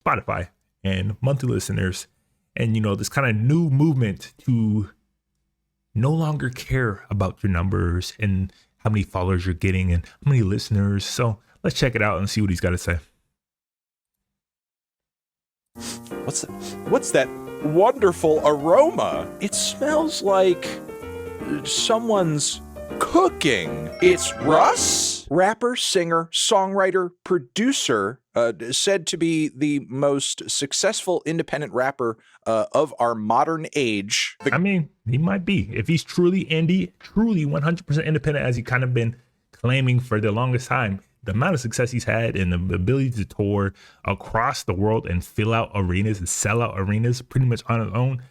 Spotify and monthly listeners, and this kind of new movement to no longer care about your numbers and how many followers you're getting and how many listeners. So let's check it out and see what he's got to say. What's that wonderful aroma? It smells like someone's cooking. It's Russ, rapper, singer, songwriter, producer, said to be the most successful independent rapper of our modern age. I mean, he might be. If he's truly indie, truly 100% independent, as he kind of been claiming for the longest time, the amount of success he's had and the ability to tour across the world and fill out arenas and sell out arenas pretty much on his own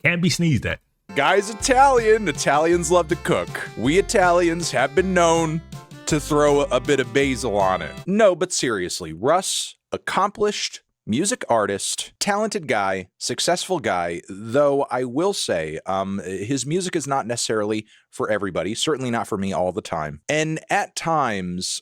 can't be sneezed at. Guy's Italian. Italians love to cook. We Italians have been known to throw a bit of basil on it. No, but seriously, Russ, accomplished music artist, talented guy, successful guy, though I will say his music is not necessarily for everybody, certainly not for me all the time. And at times,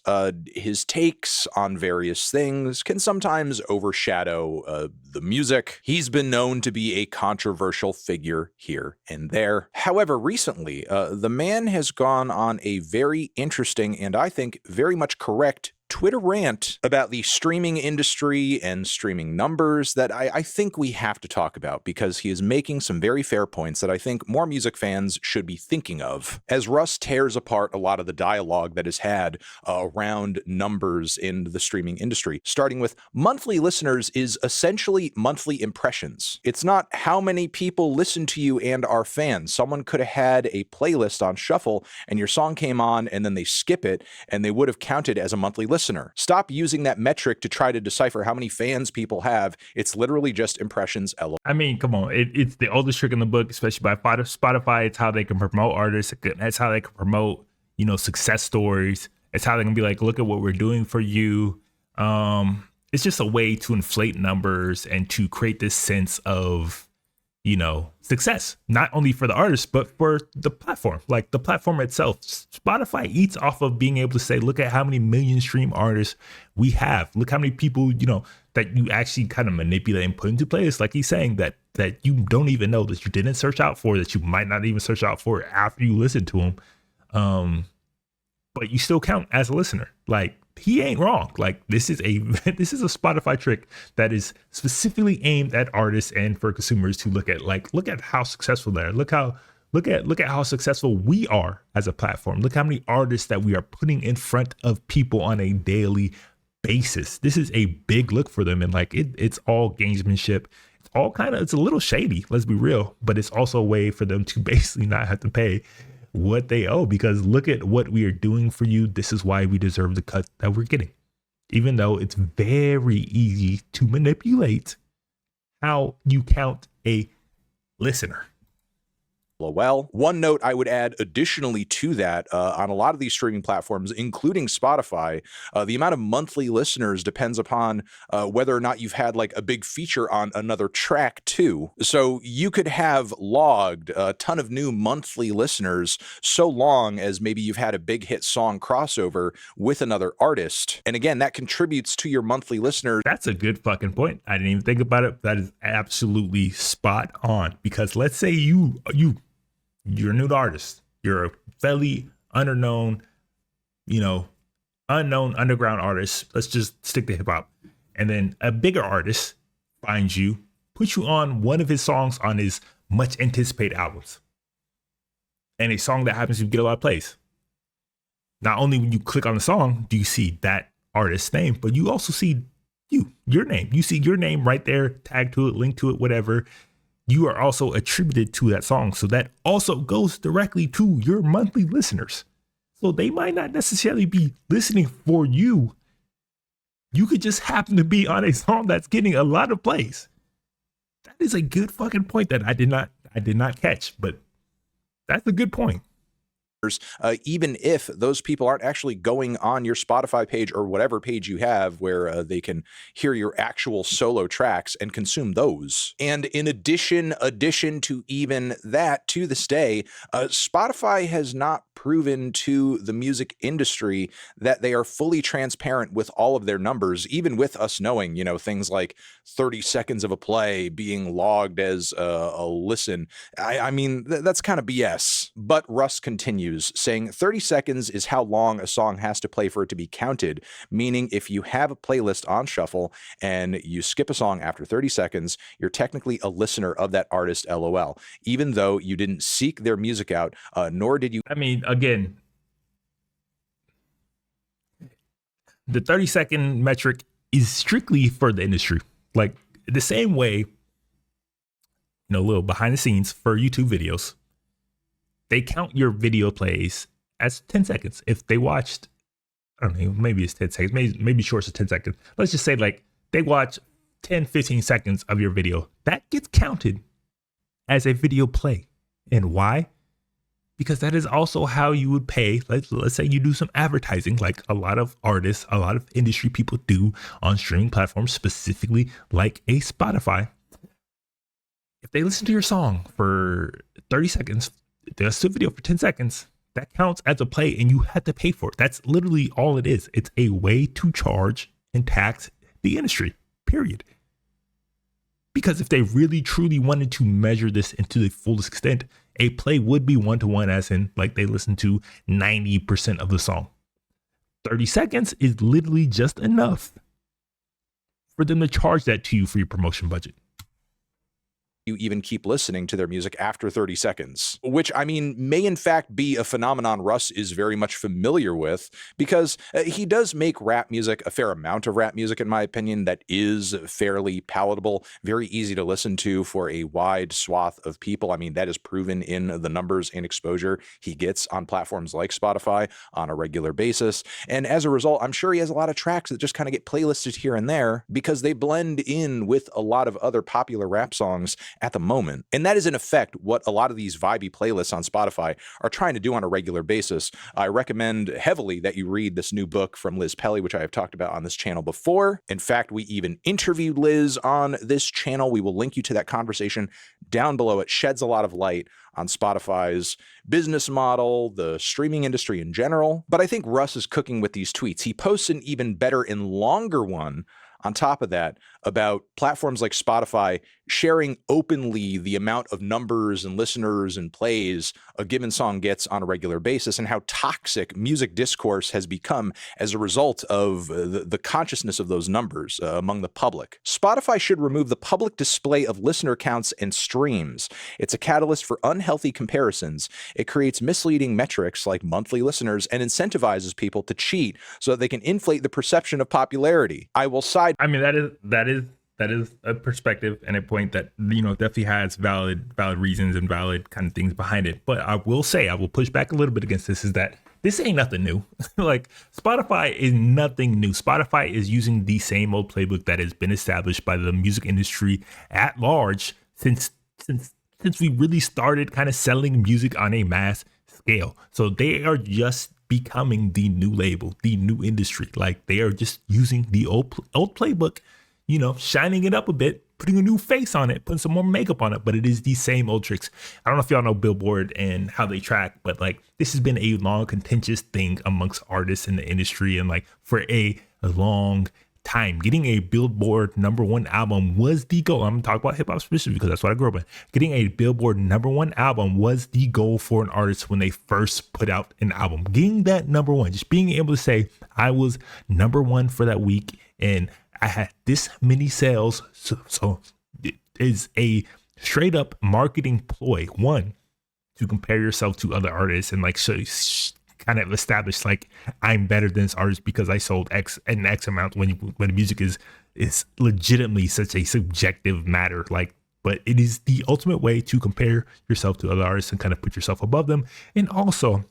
his takes on various things can sometimes overshadow the music. He's been known to be a controversial figure here and there. However, recently, the man has gone on a very interesting and I think very much correct Twitter rant about the streaming industry and streaming numbers that I think we have to talk about, because he is making some very fair points that I think more music fans should be thinking of. As Russ tears apart a lot of the dialogue that is had around numbers in the streaming industry, starting with monthly listeners is essentially monthly impressions. It's not how many people listen to you and are fans. Someone could have had a playlist on shuffle and your song came on and then they skip it and they would have counted as a monthly listener. Stop using that metric to try to decipher how many fans people have. It's literally just impressions. I mean, come on. It's the oldest trick in the book, especially by Spotify. It's how they can promote artists. That's how they can promote, success stories. It's how they can be like, look at what we're doing for you. It's just a way to inflate numbers and to create this sense of, success, not only for the artist, but for the platform, like the platform itself. Spotify eats off of being able to say, look at how many million stream artists we have. Look how many people, that you actually kind of manipulate and put into playlists. Like he's saying that you don't even know, that you didn't search out for, that you might not even search out for after you listen to them. But you still count as a listener. Like, he ain't wrong. Like, this is a Spotify trick that is specifically aimed at artists and for consumers to look at how successful they are. Look at how successful we are as a platform. Look how many artists that we are putting in front of people on a daily basis. This is a big look for them, and it's all gamesmanship. It's a little shady, let's be real, but it's also a way for them to basically not have to pay what they owe, because look at what we are doing for you. This is why we deserve the cut that we're getting, even though it's very easy to manipulate how you count a listener. Well, one note I would add additionally to that, on a lot of these streaming platforms, including Spotify, the amount of monthly listeners depends upon whether or not you've had like a big feature on another track too. So you could have logged a ton of new monthly listeners so long as maybe you've had a big hit song crossover with another artist. And again, that contributes to your monthly listeners. That's a good fucking point. I didn't even think about it. That is absolutely spot on, because let's say you're a new artist. You're a fairly unknown underground artist. Let's just stick to hip hop. And then a bigger artist finds you, puts you on one of his songs on his much anticipated albums, and a song that happens to get a lot of plays. Not only when you click on the song do you see that artist's name, but you also see your name. You see your name right there, tagged to it, linked to it, whatever. You are also attributed to that song. So that also goes directly to your monthly listeners. So they might not necessarily be listening for you. You could just happen to be on a song that's getting a lot of plays. That is a good fucking point that I did not catch, but that's a good point. even if those people aren't actually going on your Spotify page or whatever page you have where they can hear your actual solo tracks and consume those. And in addition to even that, to this day, Spotify has not proven to the music industry that they are fully transparent with all of their numbers, even with us knowing, things like 30 seconds of a play being logged as a listen. I mean, that's kind of BS. But Russ continues, saying 30 seconds is how long a song has to play for it to be counted, meaning if you have a playlist on shuffle and you skip a song after 30 seconds, you're technically a listener of that artist, LOL, even though you didn't seek their music out, nor did you. I mean, again, the 30-second metric is strictly for the industry. Like the same way, a little behind the scenes for YouTube videos, they count your video plays as 10 seconds. If they watched, I don't know, maybe it's 10 seconds, maybe short of 10 seconds. Let's just say like they watch 10, 15 seconds of your video. That gets counted as a video play. And why? Because that is also how you would pay. Let's say you do some advertising, like a lot of artists, a lot of industry people do on streaming platforms, specifically like a Spotify. If they listen to your song for 30 seconds, they listen to a video for 10 seconds, that counts as a play and you have to pay for it. That's literally all it is. It's a way to charge and tax the industry, period. Because if they really truly wanted to measure this into the fullest extent, a play would be one-to-one, as in like they listen to 90% of the song. 30 seconds is literally just enough for them to charge that to you for your promotion budget. You even keep listening to their music after 30 seconds, which I mean may in fact be a phenomenon Russ is very much familiar with, because he does make rap music, a fair amount of rap music in my opinion, that is fairly palatable, very easy to listen to for a wide swath of people. I mean, that is proven in the numbers and exposure he gets on platforms like Spotify on a regular basis. And as a result, I'm sure he has a lot of tracks that just kind of get playlisted here and there because they blend in with a lot of other popular rap songs at the moment. And that is in effect what a lot of these vibey playlists on Spotify are trying to do on a regular basis. I recommend heavily that you read this new book from Liz Pelly, which I have talked about on this channel before. In fact, we even interviewed Liz on this channel. We will link you to that conversation down below. It sheds a lot of light on Spotify's business model, the streaming industry in general. But I think Russ is cooking with these tweets. He posts an even better and longer one on top of that about platforms like Spotify sharing openly the amount of numbers and listeners and plays a given song gets on a regular basis, and how toxic music discourse has become as a result of the consciousness of those numbers among the public. Spotify should remove the public display of listener counts and streams. It's a catalyst for unhealthy comparisons. It creates misleading metrics like monthly listeners and incentivizes people to cheat so that they can inflate the perception of popularity. I will side. I mean, that is a perspective and a point that, definitely has valid reasons and valid kind of things behind it. But I will push back a little bit against this, is that this ain't nothing new. Like Spotify is nothing new. Spotify is using the same old playbook that has been established by the music industry at large since we really started kind of selling music on a mass scale. So they are just becoming the new label, the new industry. Like they are just using the old playbook, shining it up a bit, putting a new face on it, putting some more makeup on it, but it is the same old tricks. I don't know if y'all know Billboard and how they track, but like this has been a long contentious thing amongst artists in the industry, and like for a long time, getting a Billboard #1 album was the goal. I'm talking about hip hop specifically because that's what I grew up in. Getting a Billboard #1 album was the goal for an artist when they first put out an album. Getting that #1, just being able to say I was #1 for that week and I had this many sales. So it is a straight up marketing ploy. One, to compare yourself to other artists and like kind of establish like I'm better than this artist because I sold X amount, when the music is legitimately such a subjective matter. Like, but it is the ultimate way to compare yourself to other artists and kind of put yourself above them. And also,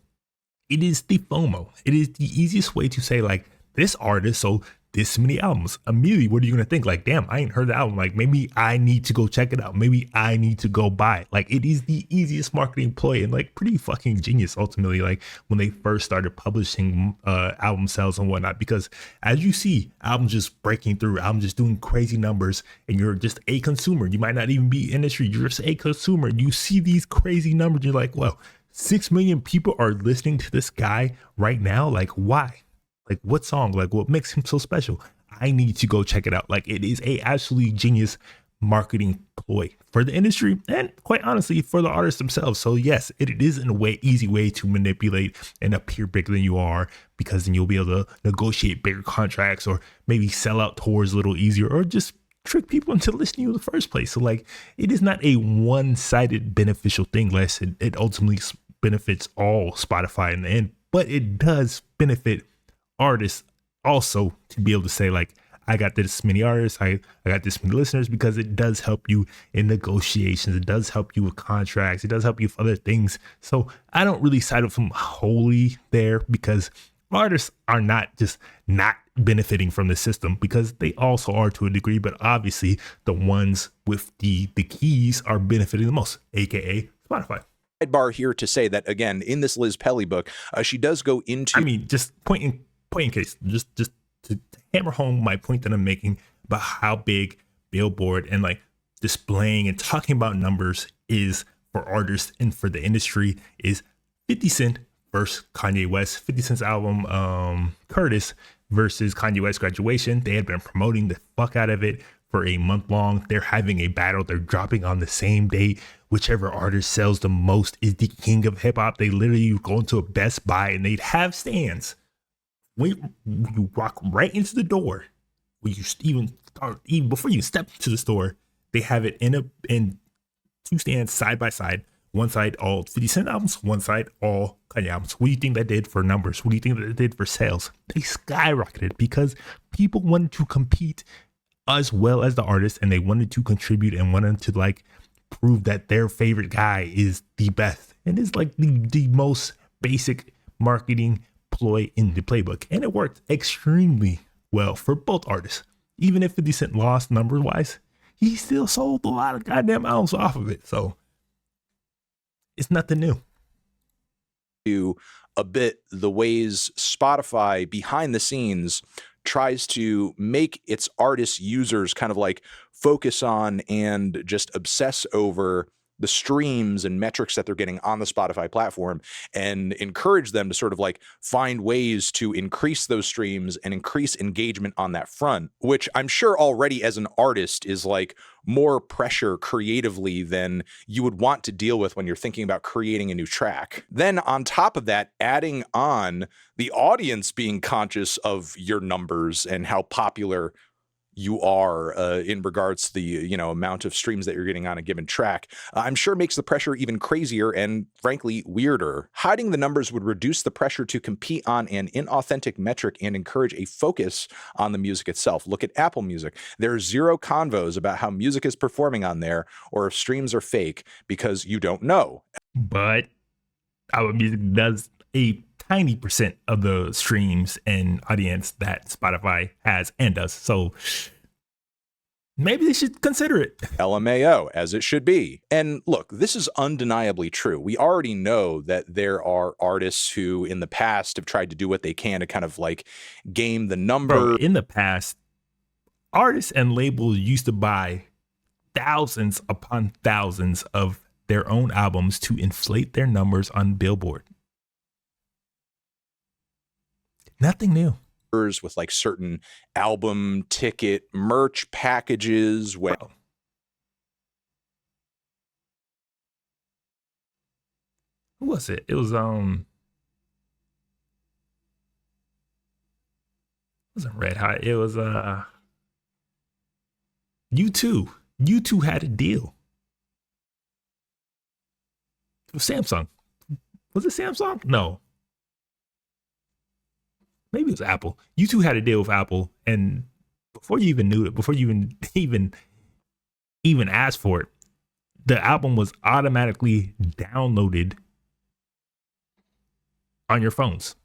it is the FOMO. It is the easiest way to say like this artist sold this many albums. Immediately, what are you gonna think? Like, damn, I ain't heard the album. Like, maybe I need to go check it out. Maybe I need to go buy it. Like, it is the easiest marketing ploy and like pretty fucking genius ultimately. Like when they first started publishing album sales and whatnot, because as you see, albums just breaking through, albums just doing crazy numbers, and you're just a consumer. You might not even be industry. You're just a consumer. You see these crazy numbers. You're like, well, 6 million people are listening to this guy right now. Like, why? Like, what song? Like, what makes him so special? I need to go check it out. Like, it is a absolutely genius marketing ploy for the industry and quite honestly for the artists themselves. So yes, it is in a way easy way to manipulate and appear bigger than you are, because then you'll be able to negotiate bigger contracts or maybe sell out tours a little easier, or just trick people into listening to you in the first place. So like, it is not a one-sided beneficial thing, less it ultimately benefits all Spotify in the end, but it does benefit artists also to be able to say like, I got this many artists, I got this many listeners, because it does help you in negotiations. It does help you with contracts. It does help you with other things. So I don't really side with them wholly there, because artists are not just not benefiting from the system, because they also are to a degree, but obviously the ones with the keys are benefiting the most, aka Spotify. Sidebar here to say that again, in this Liz Pelly book, she does go into. I mean, just point in case, just to hammer home my point that I'm making about how big Billboard and like displaying and talking about numbers is for artists and for the industry is 50 Cent versus Kanye West. 50 Cent's album Curtis versus Kanye West Graduation. They had been promoting the fuck out of it for a month long. They're having a battle. They're dropping on the same date. Whichever artist sells the most is the king of hip hop. They literally go into a Best Buy and they'd have stands. When you walk right into the door, when you even before you step to the store, they have it in two stands side by side. One side all 50 Cent albums, one side all Kanye albums. What do you think that did for numbers? What do you think that did for sales? They skyrocketed because people wanted to compete as well as the artist, and they wanted to contribute and wanted to like prove that their favorite guy is the best. And it's like the most basic marketing ploy in the playbook, and it worked extremely well for both artists. Even if 50 Cent lost numbers wise, he still sold a lot of goddamn albums off of it, so it's nothing new. To a bit the ways Spotify behind the scenes tries to make its artist users kind of like focus on and just obsess over the streams and metrics that they're getting on the Spotify platform, and encourage them to sort of like find ways to increase those streams and increase engagement on that front, which I'm sure already as an artist is like more pressure creatively than you would want to deal with when you're thinking about creating a new track. Then on top of that, adding on the audience being conscious of your numbers and how popular you are in regards to the amount of streams that you're getting on a given track, I'm sure makes the pressure even crazier and frankly weirder. Hiding the numbers would reduce the pressure to compete on an inauthentic metric and encourage a focus on the music itself. Look at Apple Music. There's zero convos about how music is performing on there or if streams are fake, because you don't know. But our music does a tiny percent of the streams and audience that Spotify has and does. So maybe they should consider it. LMAO, as it should be. And look, this is undeniably true. We already know that there are artists who in the past have tried to do what they can to kind of like game the number. Bro, in the past, artists and labels used to buy thousands upon thousands of their own albums to inflate their numbers on Billboard. Nothing new. With like certain album ticket merch packages. Bro. Who was it? It was wasn't Red Hot. It was U2. U2 had a deal. It was Samsung. Was it Samsung? No. Maybe it was Apple. U2 had a deal with Apple, and before you even knew it, before you even asked for it, the album was automatically downloaded on your phones.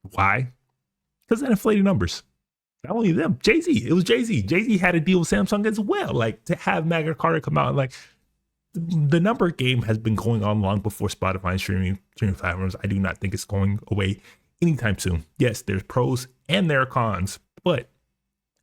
Why? Because that inflated numbers. Not only them, Jay-Z. It was Jay-Z. Jay-Z had a deal with Samsung as well. Like to have Magna Carta come out, like the number game has been going on long before Spotify and streaming platforms. I do not think it's going away anytime soon. Yes, there's pros and there are cons, but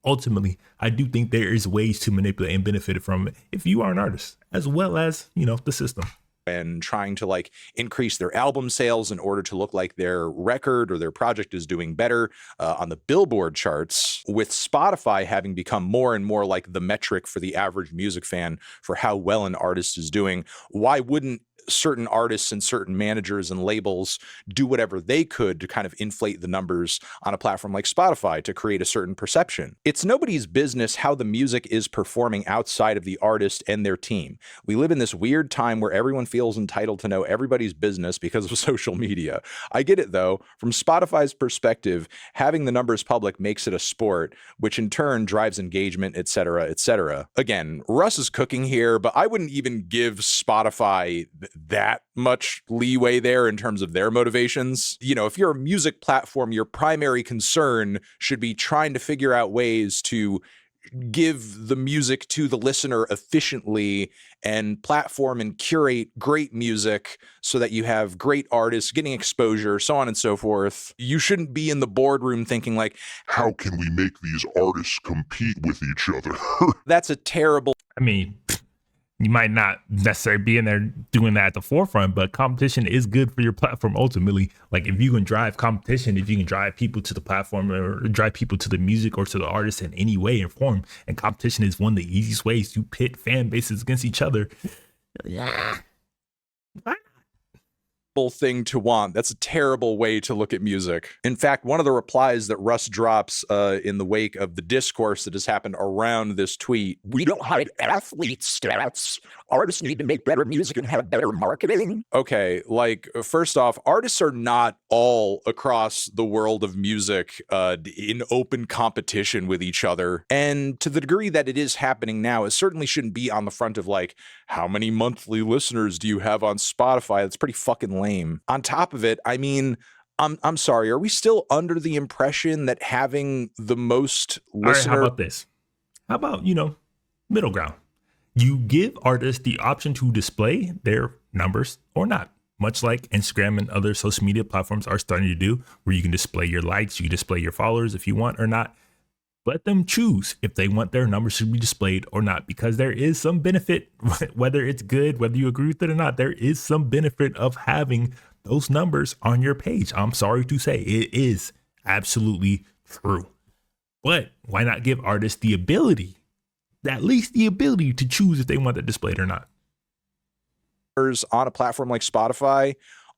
ultimately, I do think there is ways to manipulate and benefit from it if you are an artist, as well as, the system. And trying to like increase their album sales in order to look like their record or their project is doing better on the Billboard charts, with Spotify having become more and more like the metric for the average music fan for how well an artist is doing. Why wouldn't certain artists and certain managers and labels do whatever they could to kind of inflate the numbers on a platform like Spotify to create a certain perception? It's nobody's business how the music is performing outside of the artist and their team. We live in this weird time where everyone feels entitled to know everybody's business because of social media. I get it though. From Spotify's perspective, having the numbers public makes it a sport, which in turn drives engagement, etc., etc. Again, Russ is cooking here, but I wouldn't even give Spotify that much leeway there in terms of their motivations. If you're a music platform, your primary concern should be trying to figure out ways to give the music to the listener efficiently and platform and curate great music so that you have great artists getting exposure, so on and so forth. You shouldn't be in the boardroom thinking like, how can we make these artists compete with each other? That's a terrible... You might not necessarily be in there doing that at the forefront, but competition is good for your platform ultimately. Like if you can drive competition, if you can drive people to the platform or drive people to the music or to the artist in any way and form, and competition is one of the easiest ways to pit fan bases against each other. Yeah. Thing to want. That's a terrible way to look at music. In fact, one of the replies that Russ drops in the wake of the discourse that has happened around this tweet: we don't hide athletes' stats. Artists need to make better music and have better marketing. Okay, like first off, artists are not all across the world of music in open competition with each other. And to the degree that it is happening now, it certainly shouldn't be on the front of like, how many monthly listeners do you have on Spotify? That's pretty fucking lame. On top of it, I mean, I'm sorry, are we still under the impression that having the most listener... All right, how about this? How about, middle ground? You give artists the option to display their numbers or not, much like Instagram and other social media platforms are starting to do, where you can display your likes, you can display your followers if you want or not. Let them choose if they want their numbers to be displayed or not, because there is some benefit, whether it's good, whether you agree with it or not, there is some benefit of having those numbers on your page. I'm sorry to say it is absolutely true. But why not give artists the ability, at least the ability to choose if they want that displayed or not? On a platform like Spotify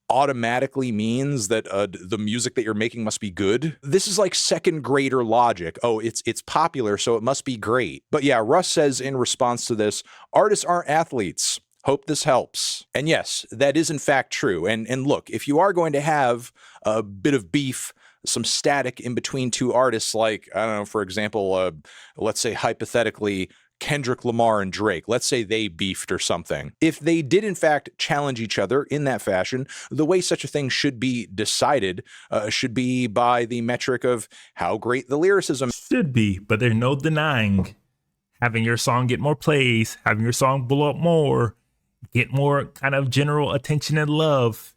automatically means that the music that you're making must be good. This is like second grader logic. Oh, it's popular, so it must be great. But yeah, Russ says in response to this, artists aren't athletes. Hope this helps. And yes, that is in fact true. And look, if you are going to have a bit of beef, some static in between two artists, like, I don't know, for example, let's say hypothetically, Kendrick Lamar and Drake, let's say they beefed or something. If they did in fact challenge each other in that fashion, the way such a thing should be decided should be by the metric of how great the lyricism should be, but there's no denying having your song get more plays, having your song blow up more, get more kind of general attention and love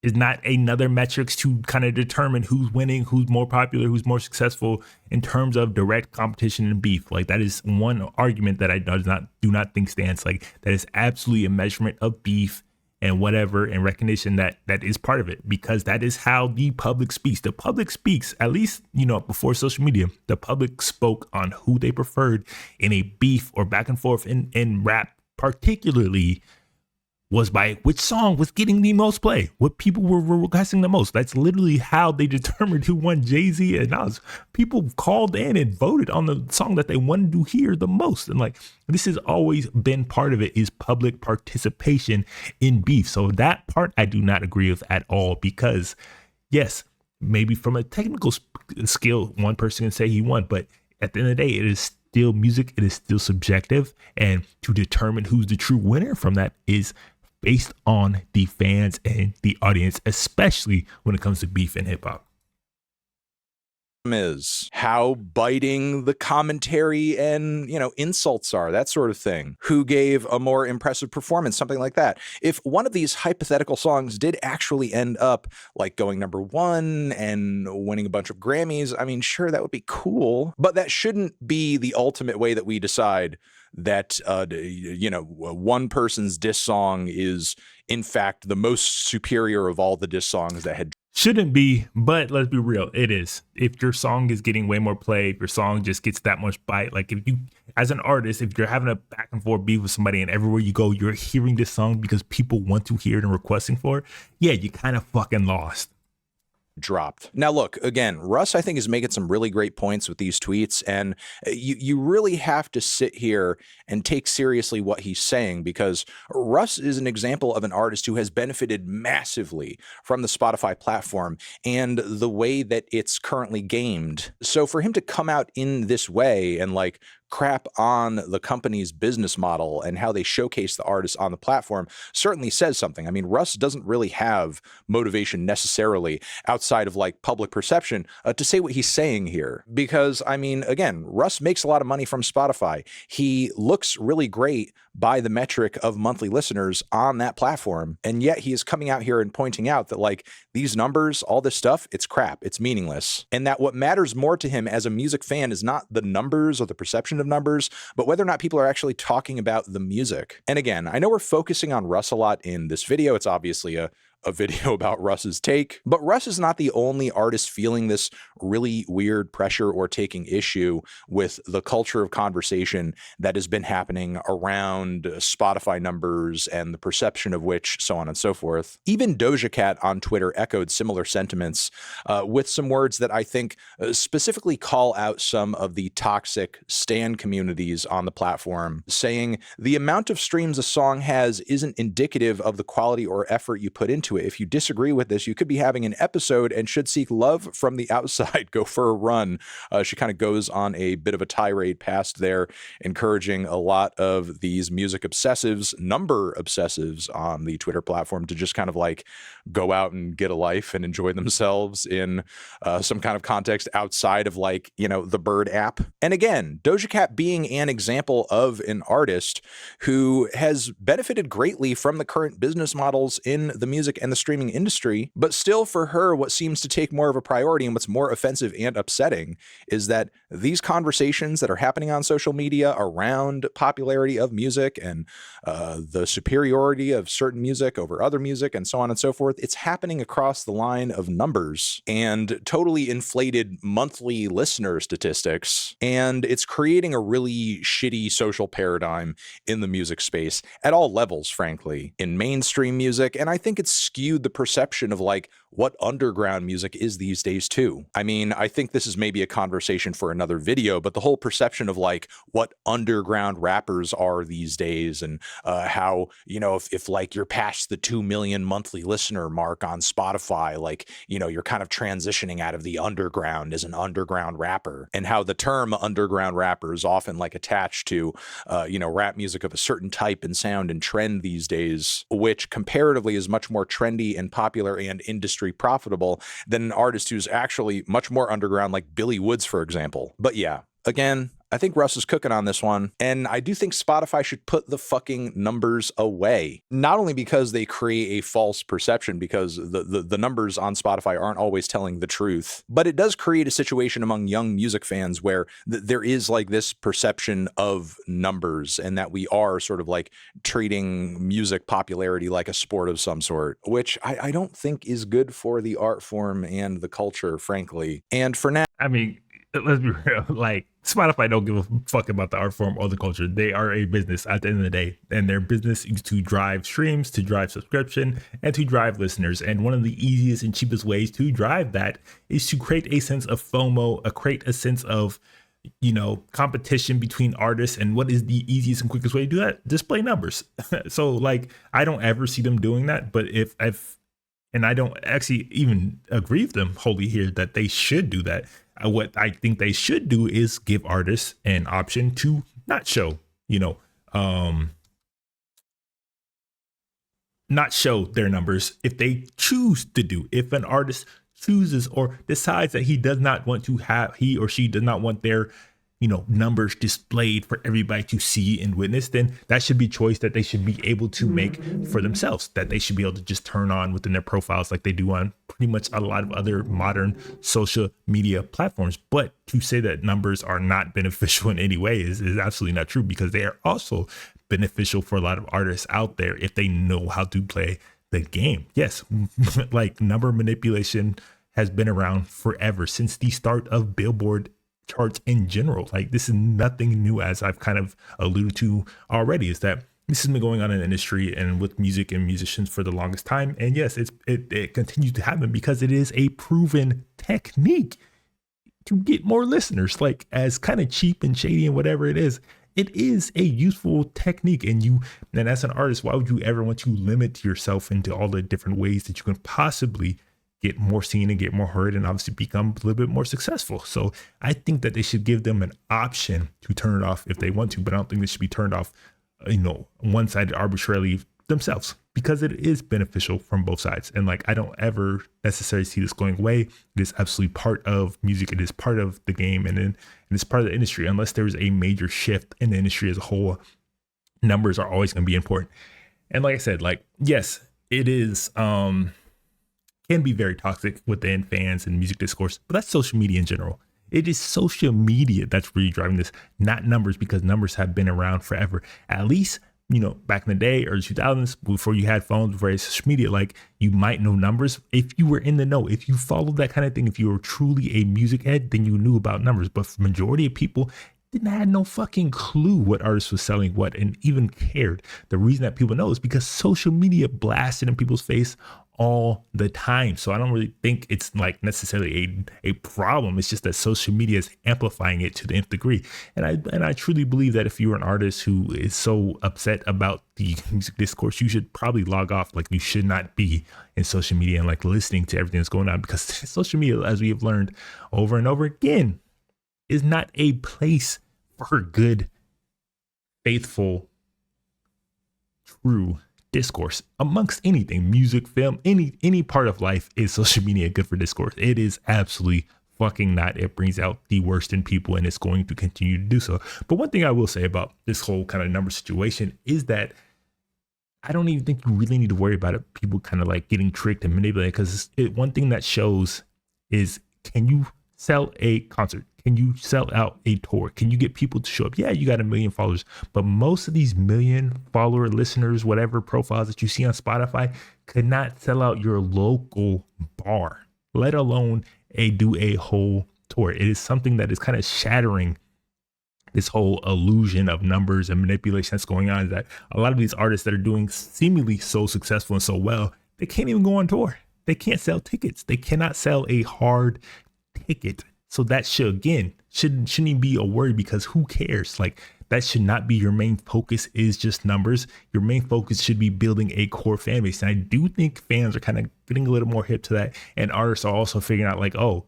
is not another metrics to kind of determine who's winning, who's more popular, who's more successful in terms of direct competition and beef. Like that is one argument that I do not think stands. Like that is absolutely a measurement of beef and whatever, and recognition that is part of it, because that is how the public speaks. The public speaks, at least, before social media, the public spoke on who they preferred in a beef or back and forth in rap, particularly was by which song was getting the most play, what people were requesting the most. That's literally how they determined who won. Jay-Z and Nas. People called in and voted on the song that they wanted to hear the most. And like, this has always been part of it, is public participation in beef. So that part I do not agree with at all, because yes, maybe from a technical skill, one person can say he won, but at the end of the day, it is still music. It is still subjective. And to determine who's the true winner from that is based on the fans and the audience, especially when it comes to beef and hip hop. is, how biting the commentary and, insults are, that sort of thing. Who gave a more impressive performance, something like that. If one of these hypothetical songs did actually end up like going #1 and winning a bunch of Grammys, I mean, sure, that would be cool, but that shouldn't be the ultimate way that we decide that, one person's diss song is in fact the most superior of all the diss songs that had. Shouldn't be, but let's be real, it is. If your song is getting way more play, if your song just gets that much bite, like if you, as an artist, if you're having a back and forth beef with somebody and everywhere you go, you're hearing this song because people want to hear it and requesting for it, yeah, you kind of fucking lost. Dropped. Now, look, again, Russ, I think, is making some really great points with these tweets, and you really have to sit here and take seriously what he's saying, because Russ is an example of an artist who has benefited massively from the Spotify platform and the way that it's currently gamed. So for him to come out in this way and like crap on the company's business model and how they showcase the artists on the platform certainly says something. I mean, Russ doesn't really have motivation necessarily outside of like public perception to say what he's saying here. Because, I mean, again, Russ makes a lot of money from Spotify. He looks really great by the metric of monthly listeners on that platform. And yet he is coming out here and pointing out that like these numbers, all this stuff, it's crap, it's meaningless. And that what matters more to him as a music fan is not the numbers or the perception of numbers, but whether or not people are actually talking about the music. And again, I know we're focusing on Russ a lot in this video. It's obviously a video about Russ's take, but Russ is not the only artist feeling this really weird pressure or taking issue with the culture of conversation that has been happening around Spotify numbers and the perception of which, so on and so forth. Even Doja Cat on Twitter echoed similar sentiments with some words that I think specifically call out some of the toxic stan communities on the platform, saying the amount of streams a song has isn't indicative of the quality or effort you put into it. If you disagree with this, you could be having an episode and should seek love from the outside. Go for a run. She kind of goes on a bit of a tirade past there, encouraging a lot of these music obsessives, number obsessives on the Twitter platform to just kind of like go out and get a life and enjoy themselves in some kind of context outside of like, the Bird app. And again, Doja Cat being an example of an artist who has benefited greatly from the current business models in the music and the streaming industry, but still for her, what seems to take more of a priority and what's more offensive and upsetting is that these conversations that are happening on social media around popularity of music and the superiority of certain music over other music and so on and so forth, it's happening across the line of numbers and totally inflated monthly listener statistics. And it's creating a really shitty social paradigm in the music space at all levels, frankly, in mainstream music. And I think it's skewed the perception of like what underground music is these days too. I mean, I think this is maybe a conversation for another video, but the whole perception of like what underground rappers are these days and how, if like you're past the 2 million monthly listener mark on Spotify, like, you're kind of transitioning out of the underground as an underground rapper, and how the term underground rapper is often like attached to, rap music of a certain type and sound and trend these days, which comparatively is much more trendy and popular and industry profitable than an artist who's actually much more underground, like Billy Woods, for example. But yeah, again, I think Russ is cooking on this one, and I do think Spotify should put the fucking numbers away. Not only because they create a false perception, because the numbers on Spotify aren't always telling the truth, but it does create a situation among young music fans where there is like this perception of numbers and that we are sort of like treating music popularity like a sport of some sort, which I don't think is good for the art form and the culture, frankly. And for now, I mean, let's be real, like Spotify don't give a fuck about the art form or the culture. They are a business at the end of the day, and their business is to drive streams, to drive subscription, and to drive listeners. And one of the easiest and cheapest ways to drive that is to create a sense of FOMO, create a sense of, competition between artists. And what is the easiest and quickest way to do that? Display numbers. So like, I don't ever see them doing that, but and I don't actually even agree with them wholly here that they should do that. What I think they should do is give artists an option to not show, not show their numbers if they choose to do. If an artist chooses or decides that he does not want to have, he or she does not want their, you know, numbers displayed for everybody to see and witness, then that should be choice that they should be able to make for themselves, that they should be able to just turn on within their profiles like they do on pretty much a lot of other modern social media platforms. But to say that numbers are not beneficial in any way is absolutely not true, because they are also beneficial for a lot of artists out there if they know how to play the game. Yes, like number manipulation has been around forever, since the start of Billboard charts in general. Like, this is nothing new, as I've kind of alluded to already, is that this has been going on in the industry and with music and musicians for the longest time. And yes, it continues to happen because it is a proven technique to get more listeners. Like, as kind of cheap and shady and whatever it is a useful technique. And as an artist, why would you ever want to limit yourself into all the different ways that you can possibly get more seen and get more heard and obviously become a little bit more successful? So I think that they should give them an option to turn it off if they want to, but I don't think they should be turned off, you know, one-sided arbitrarily themselves, because it is beneficial from both sides. And like, I don't ever necessarily see this going away. It is absolutely part of music. It is part of the game, and it's part of the industry. Unless there's a major shift in the industry as a whole, numbers are always going to be important. And like I said, like, yes, it is, can be very toxic within fans and music discourse, but that's social media in general. It is social media that's really driving this, not numbers, because numbers have been around forever. At least, you know, back in the day, early 2000s, before you had phones, before you had social media, like, you might know numbers if you were in the know, if you followed that kind of thing. If you were truly a music head, then you knew about numbers. But for the majority of people, didn't have no fucking clue what artist was selling what, and even cared. The reason that people know is because social media blasted in people's face all the time. So I don't really think it's like necessarily a problem. It's just that social media is amplifying it to the nth degree. And I truly believe that if you're an artist who is so upset about the music discourse, you should probably log off. Like, you should not be in social media and like listening to everything that's going on, because social media, as we have learned over and over again, is not a place for good, faithful, true discourse amongst anything. Music, film, any part of life. Is social media good for discourse? It is absolutely fucking not. It brings out the worst in people, and it's going to continue to do so. But one thing I will say about this whole kind of number situation is that I don't even think you really need to worry about it, people kind of like getting tricked and manipulated, because one thing that shows is, can you sell a concert? Can you sell out a tour? Can you get people to show up? Yeah, you got 1 million followers, but most of these 1 million follower listeners, whatever profiles that you see on Spotify, could not sell out your local bar, let alone do a whole tour. It is something that is kind of shattering this whole illusion of numbers and manipulation that's going on, is that a lot of these artists that are doing seemingly so successful and so well, they can't even go on tour. They can't sell tickets. They cannot sell a hard ticket. So that shouldn't even be a worry, because who cares? Like, that should not be your main focus, is just numbers. Your main focus should be building a core fan base. And I do think fans are kind of getting a little more hip to that. And artists are also figuring out like, oh,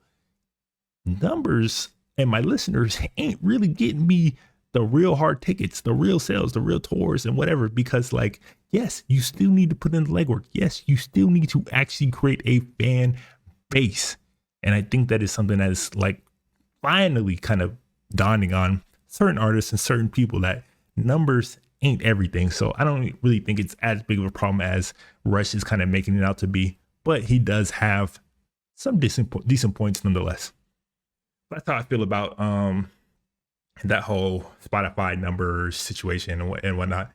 numbers and my listeners ain't really getting me the real hard tickets, the real sales, the real tours and whatever. Because like, yes, you still need to put in the legwork. Yes, you still need to actually create a fan base. And I think that is something that is like finally kind of dawning on certain artists and certain people, that numbers ain't everything. So I don't really think it's as big of a problem as Russ is kind of making it out to be, but he does have some decent points nonetheless. That's how I feel about that whole Spotify numbers situation and whatnot.